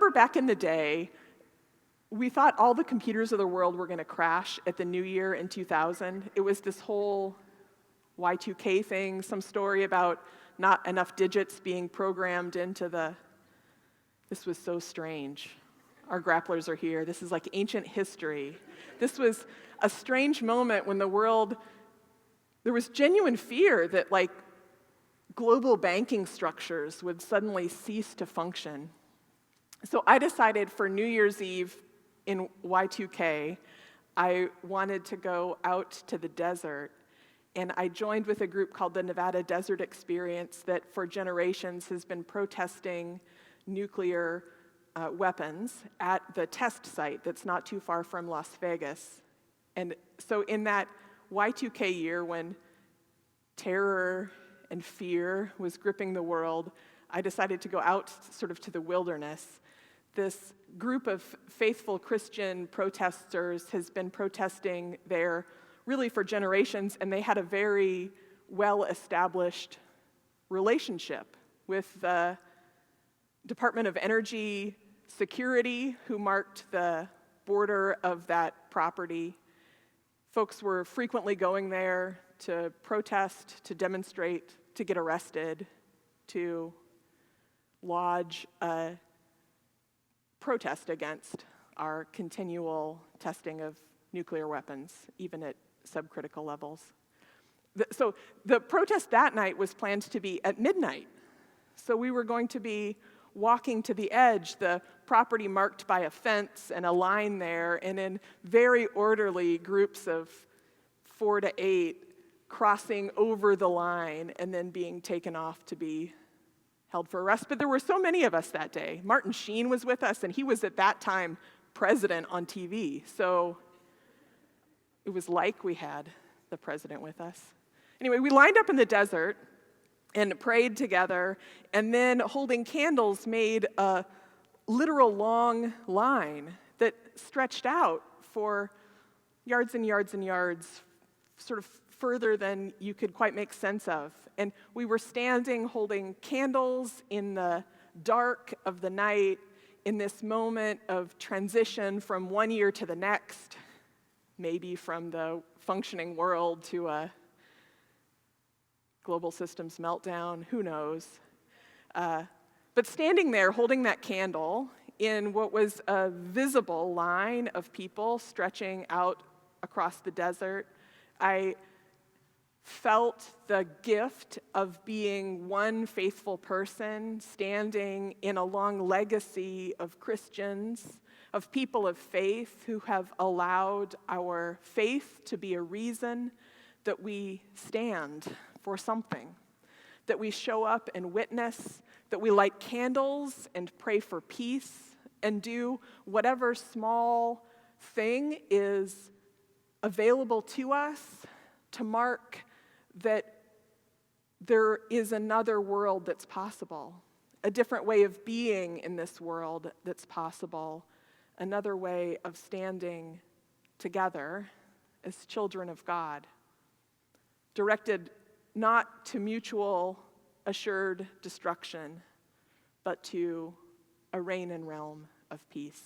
remember back in the day, we thought all the computers of the world were going to crash at the new year in 2000. It was this whole Y2K thing, some story about not enough digits being programmed into the... This was so strange. Our grapplers are here. This is like ancient history. This was a strange moment when the world... There was genuine fear that like global banking structures would suddenly cease to function. So I decided for New Year's Eve in Y2K, I wanted to go out to the desert, and I joined with a group called the Nevada Desert Experience that for generations has been protesting nuclear weapons at the test site that's not too far from Las Vegas. And so in that Y2K year when terror and fear was gripping the world, I decided to go out sort of to the wilderness. This group of faithful Christian protesters has been protesting there really for generations, and they had a very well-established relationship with the Department of Energy Security, who marked the border of that property. Folks were frequently going there to protest, to demonstrate, to get arrested, to lodge a protest against our continual testing of nuclear weapons, even at subcritical levels. So the protest that night was planned to be at midnight. So we were going to be walking to the edge, the property marked by a fence and a line there, and in very orderly groups of 4 to 8 crossing over the line and then being taken off to be held for arrest. But there were so many of us that day. Martin Sheen was with us, and he was at that time president on TV. So it was like we had the president with us. Anyway, we lined up in the desert and prayed together, and then holding candles made a literal long line that stretched out for yards and yards and yards, sort of further than you could quite make sense of. And we were standing holding candles in the dark of the night in this moment of transition from one year to the next, maybe from the functioning world to a global systems meltdown, who knows. But standing there holding that candle in what was a visible line of people stretching out across the desert, I felt the gift of being one faithful person standing in a long legacy of Christians, of people of faith who have allowed our faith to be a reason that we stand for something, that we show up and witness, that we light candles and pray for peace and do whatever small thing is available to us to mark that there is another world that's possible, a different way of being in this world that's possible, another way of standing together as children of God, directed not to mutual assured destruction, but to a reign and realm of peace.